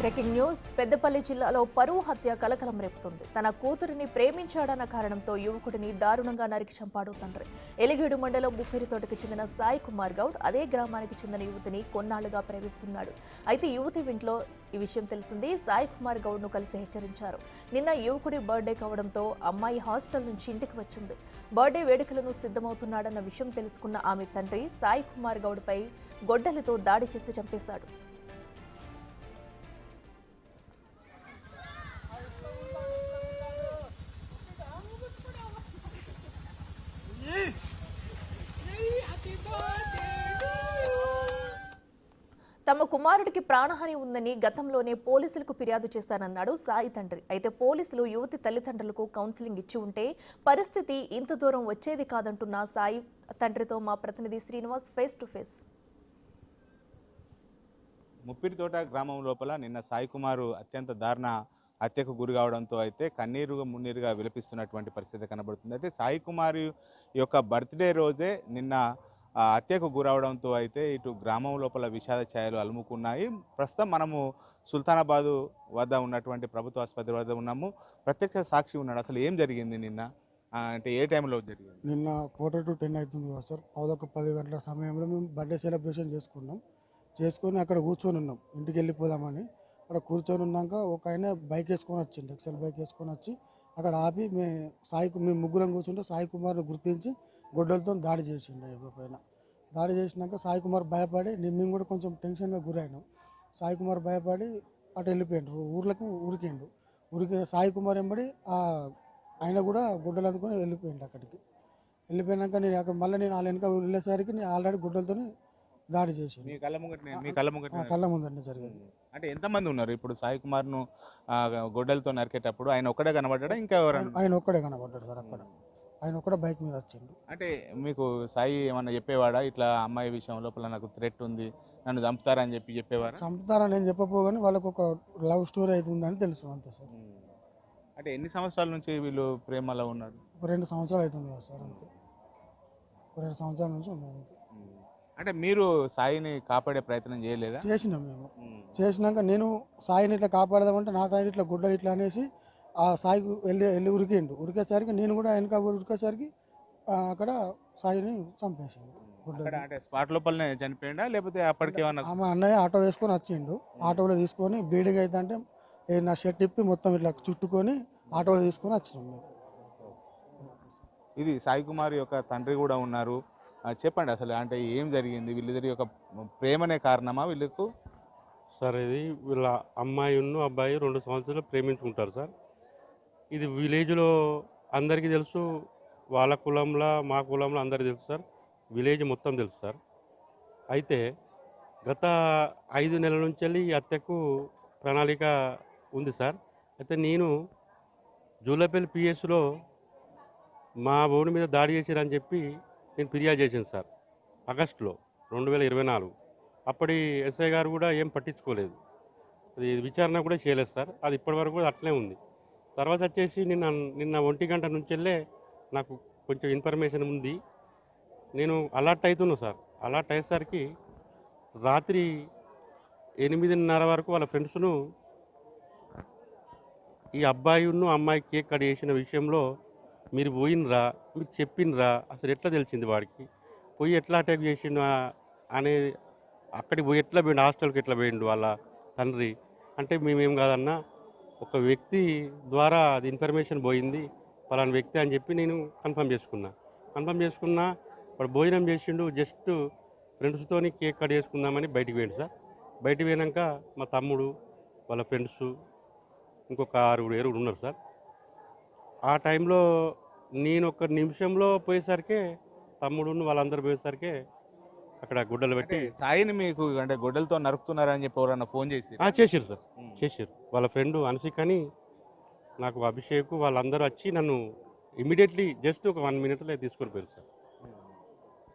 Breaking news Peddapalli జిల్లాలో పరువు హత్య కలకలం రేపుతుంది. తన కూతురిని ప్రేమించాడన్న కారణంతో యువకుడిని దారుణంగా నరికి చంపాడు తండ్రి. ఎలిగేడు మండలం ముప్పిరితోటకి చెందిన సాయి కుమార్ గౌడ్ అదే గ్రామానికి చెందిన యువతిని కొన్నాళ్లుగా ప్రేమిస్తున్నాడు. అయితే యువతి ఇంట్లో ఈ విషయం తెలిసింది. సాయి కుమార్ గౌడ్ ను కలిసి హెచ్చరించారు. నిన్న యువకుడి బర్త్డే కావడంతో అమ్మాయి హాస్టల్ నుంచి ఇంటికి వచ్చింది. బర్త్డే వేడుకలను సిద్ధమవుతున్నాడన్న విషయం తెలుసుకున్న ఆమె తండ్రి సాయి కుమార్ గౌడ్ పై గొడ్డలితో దాడి చేసి చంపేశాడు. తమ కుమారుడికి ప్రాణహాని ఉందని గతంలోనే పోలీసులకు ఫిర్యాదు చేశానన్నాడు సాయి తండ్రి. అయితే పోలీసులు యువతి తల్లిదండ్రులకు కౌన్సిలింగ్ ఇచ్చి ఉంటే పరిస్థితి ఇంత దూరం వచ్చేది కాదంటున్న సాయి తండ్రితో మా ప్రతినిధి Srinivas face to face. Muppirithota గ్రామం లోపల నిన్న సాయి కుమారు అత్యంత దారుణ హత్యకు గురి కావడంతో అయితే కన్నీరుగా మున్నీరుగా విలపిస్తున్నటువంటి పరిస్థితి కనబడుతుంది. అయితే సాయి కుమార్ యొక్క బర్త్డే రోజే నిన్న హత్యకు గురవడంతో అయితే ఇటు గ్రామం లోపల విషాద ఛాయలు అలుముకున్నాయి. ప్రస్తుతం మనము సుల్తానాబాదు వద్ద ఉన్నటువంటి ప్రభుత్వ ఆసుపత్రి వద్ద ఉన్నాము. ప్రత్యక్ష సాక్షి ఉన్నాడు. అసలు ఏం జరిగింది నిన్న, అంటే ఏ టైంలో జరిగింది? నిన్న 4 to 10 అవుతుంది కదా సార్. 10 గంటల సమయంలో మేము బర్త్డే సెలబ్రేషన్ చేసుకొని అక్కడ కూర్చొని ఉన్నాం. ఇంటికి వెళ్ళిపోదామని అక్కడ కూర్చొని ఉన్నాక ఒక ఆయన బైక్ వేసుకొని వచ్చిండు. ఎక్సెల్ బైక్ వేసుకొని వచ్చి అక్కడ ఆపి మేము ముగ్గురం కూర్చుంటే సాయి కుమార్ని గుర్తించి గొడ్డలతో దాడి చేసిండు. పైన దాడి చేసినాక సాయి కుమార్ భయపడి మేము కూడా కొంచెం టెన్షన్గా గురైనాం. సాయి కుమార్ భయపడి అటు వెళ్ళిపోయిండు, ఉరికి సాయి కుమార్ వెంబడి ఆయన కూడా గుడ్డలు అందుకొని వెళ్ళిపోయిండు. అక్కడికి వెళ్ళిపోయినాక నేను అక్కడ మళ్ళీ నేను వాళ్ళ వెనక వెళ్ళేసరికి నేను ఆల్రెడీ గుడ్డలతో దాడి చేసిండు. కళ్ళ ముందరనే జరిగింది. అంటే ఎంతమంది ఉన్నారు ఇప్పుడు సాయి కుమార్ను గొడ్డలతో నరికేటప్పుడు? ఆయన ఒక్కడే కనబడ్డా ఇంకా ఎవరైనా? ఆయన ఒక్కడే కనబడ్డాడు సార్. అక్కడ ఆయన ఒక్కడే బైక్ మీద వచ్చిండు. అంటే మీకు సాయి ఏమన్నా చెప్పేవాడా, ఇట్లా అమ్మాయి విషయం లోపల నాకు థ్రెట్ ఉంది, నన్ను చంపుతారని చెప్పేవారా? చంపుతారని నేను చెప్పపోగానే వాళ్ళకు ఒక లవ్ స్టోరీ అవుతుందని తెలుసు అంతే సార్. అంటే ఎన్ని సంవత్సరాల నుంచి వీళ్ళు ప్రేమలో ఉన్నారు? ఒక 2 సంవత్సరాలు అవుతుంది కదా సార్. అంతే, ఒక 2 సంవత్సరాల నుంచి ఉన్నాను. అంటే మీరు సాయిని కాపాడే ప్రయత్నం చేయలేదా? చేసినాం మేము. చేసినాక నేను సాయిని ఇట్లా కాపాడదామంటే నా సాయిని ఇట్లా గుడ్డలు ఇట్లా అనేసి ఆ సాయికి వెళ్ళి ఉరికేసరికి నేను కూడా వెనక ఉరికేసరికి అక్కడ సాయిని చంపేసిండు. అంటే స్పాట్ లోపలనే చనిపోయిందా లేకపోతే అప్పటికేమన్నా? ఆమె అన్నయ్య ఆటో వేసుకొని వచ్చిండు. ఆటోలో తీసుకొని బ్లీడింగ్ అయితే అంటే నా షర్ట్ తిప్పి మొత్తం ఇట్లా చుట్టుకొని ఆటోలో తీసుకొని వచ్చినాం మేము. ఇది సాయి కుమార్ యొక్క తండ్రి కూడా ఉన్నారు. చెప్పండి అసలు అంటే ఏం జరిగింది? వీళ్ళిద్దరి యొక్క ప్రేమనే కారణమా వీళ్ళకు? సార్ ఇది వీళ్ళ అమ్మాయిను అబ్బాయి 2 సంవత్సరాలు ప్రేమించుకుంటారు సార్. ఇది విలేజ్లో అందరికీ తెలుసు. వాళ్ళ కులంలో మా కులంలో అందరికీ తెలుసు సార్. విలేజ్ మొత్తం తెలుసు సార్. అయితే గత 5 నెలల నుంచి వెళ్ళి ఈ హత్యకు ప్రణాళిక ఉంది సార్. అయితే నేను జూలపల్లి పిఎస్లో మా ఓడి మీద దాడి చేశారని చెప్పి నేను ఫిర్యాదు చేశాను సార్ ఆగస్టులో 2024. అప్పటి ఎస్ఐ గారు కూడా ఏం పట్టించుకోలేదు, అది విచారణ కూడా చేయలేదు సార్. అది ఇప్పటివరకు కూడా అట్లే ఉంది. తర్వాత వచ్చేసి నిన్న 1 గంట నుంచి వెళ్ళే నాకు కొంచెం ఇన్ఫర్మేషన్ ఉంది. నేను అలర్ట్ అవుతున్నా సార్. అలర్ట్ అయ్యేసరికి రాత్రి 8:30 వరకు వాళ్ళ ఫ్రెండ్స్ను ఈ అబ్బాయిను అమ్మాయి కేక్ కట్ చేసిన విషయంలో మీరు పోయినరా, మీరు చెప్పినరా, అసలు ఎట్లా తెలిసింది వాడికి, పోయి ఎట్లా అటాక్ చేసిండు అనేది, అక్కడికి పోయి ఎట్లా పోయిండు, హాస్టల్కి ఎట్లా పోయిండు వాళ్ళ తండ్రి అంటే మేమేం కాదన్నా ఒక వ్యక్తి ద్వారా అది ఇన్ఫర్మేషన్ పోయింది పలానా వ్యక్తి అని చెప్పి నేను కన్ఫర్మ్ చేసుకున్నా. వాడు భోజనం చేసిండు, జస్ట్ ఫ్రెండ్స్తోని కేక్ కట్ చేసుకుందామని బయటికి పోయిండు సార్. బయటికి పోయినాక మా తమ్ముడు వాళ్ళ ఫ్రెండ్స్ ఇంకొక 6 ఉన్నారు సార్. ఆ టైంలో నేను 1 నిమిషంలో పోయేసరికి తమ్ముడును వాళ్ళందరూ పోయేసరికి అక్కడ గుడ్డలు పెట్టి సాయిని మీకు అంటే గొడ్డలతో నరుకుతున్నారని చెప్పి ఎవరన్నా ఫోన్ చేసి చేశారు సార్. చేశారు. వాళ్ళ ఫ్రెండ్ అనసిక్ అని నాకు అభిషేక్ వాళ్ళందరూ వచ్చి నన్ను ఇమీడియట్లీ జస్ట్ ఒక 1 మినిట్లో తీసుకొని పోయారు సార్.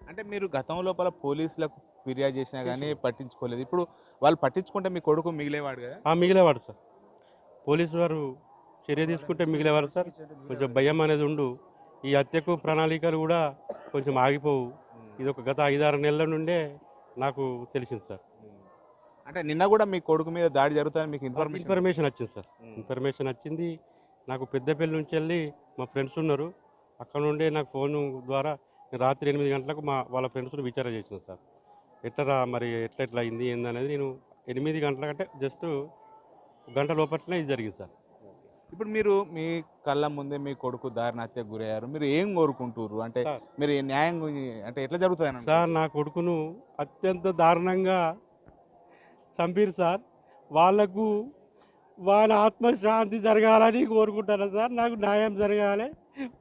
అంటే మీరు గతం లోపల పోలీసులకు ఫిర్యాదు చేసినా కానీ పట్టించుకోలేదు. ఇప్పుడు వాళ్ళు పట్టించుకుంటే మీ కొడుకు మిగిలేవాడు కదా? మిగిలేవాడు సార్. పోలీసు వారు చర్య తీసుకుంటే మిగిలేవారు సార్. కొంచెం భయం అనేది ఉండు. ఈ హత్యకు ప్రణాళికలు కూడా కొంచెం ఆగిపోవు. ఇది ఒక గత 5-6 నెలల నుండే నాకు తెలిసింది సార్. అంటే నిన్న కూడా మీ కొడుకు మీద దాడి జరుగుతుందని మీకు ఇన్ఫర్మేషన్ ఇన్ఫర్మేషన్ వచ్చింది సార్. ఇన్ఫర్మేషన్ వచ్చింది. నాకు పెద్దపల్లి నుంచి వెళ్ళి మా ఫ్రెండ్స్ ఉన్నారు, అక్కడ నుండి నాకు ఫోన్ ద్వారా నేను రాత్రి 8 గంటలకు వాళ్ళ ఫ్రెండ్స్ని విచారణ చేసిన సార్. ఎట్లా మరి ఎట్లా అయింది ఏందనేది నేను 8 గంటలకంటే జస్ట్ గంట లోపలనే ఇది జరిగింది సార్. ఇప్పుడు మీరు మీ కళ్ళ ముందే మీ కొడుకు దారుణ హత్యకు గురయ్యారు, మీరు ఏం కోరుకుంటారు? అంటే సార్. మీరు ఈ న్యాయం అంటే ఎట్లా జరుగుతుంది సార్ నా కొడుకును అత్యంత దారుణంగా చంపిరు సార్. వాళ్ళకు వాళ్ళ ఆత్మశాంతి జరగాలని కోరుకుంటాను సార్. నాకు న్యాయం జరగాలి,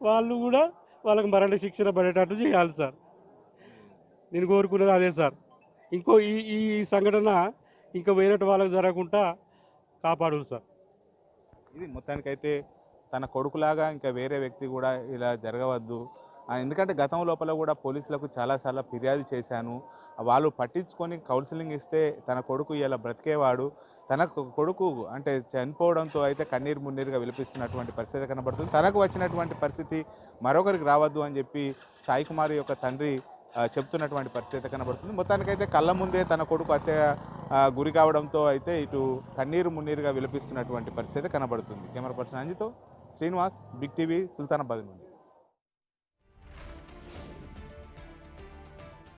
వాళ్ళు కూడా వాళ్ళకి మరణ శిక్షణ పడేటట్టు చేయాలి సార్. నేను కోరుకున్నది అదే సార్. ఇంకో ఈ ఈ సంఘటన ఇంకా వేరే వాళ్ళకి జరగకుండా కాపాడు సార్. ఇది మొత్తానికైతే తన కొడుకులాగా ఇంకా వేరే వ్యక్తి కూడా ఇలా జరగవద్దు. ఎందుకంటే గతం లోపల కూడా పోలీసులకు చాలాసార్లు ఫిర్యాదు చేశాను, వాళ్ళు పట్టించుకొని కౌన్సిలింగ్ ఇస్తే తన కొడుకు ఇలా బ్రతికేవాడు. తన కొడుకు అంటే చనిపోవడంతో అయితే కన్నీరు మున్నీరుగా విలపిస్తున్నటువంటి పరిస్థితి కనబడుతుంది. తనకు వచ్చినటువంటి పరిస్థితి మరొకరికి రావద్దు అని చెప్పి సాయి కుమార్ యొక్క తండ్రి చెప్తున్నటువంటి పరిస్థితి కనబడుతుంది. మొత్తానికైతే కళ్ళ ముందే తన కొడుకు హత్య గురి కావడంతో అయితే ఇటు కన్నీరు మున్నీరుగా విలపిస్తున్నటువంటి పరిస్థితి కనబడుతుంది. కెమెరా పర్సన్ అంజితో శ్రీనివాస్, బిగ్ టీవీ, సుల్తానాబాద్ నుండి.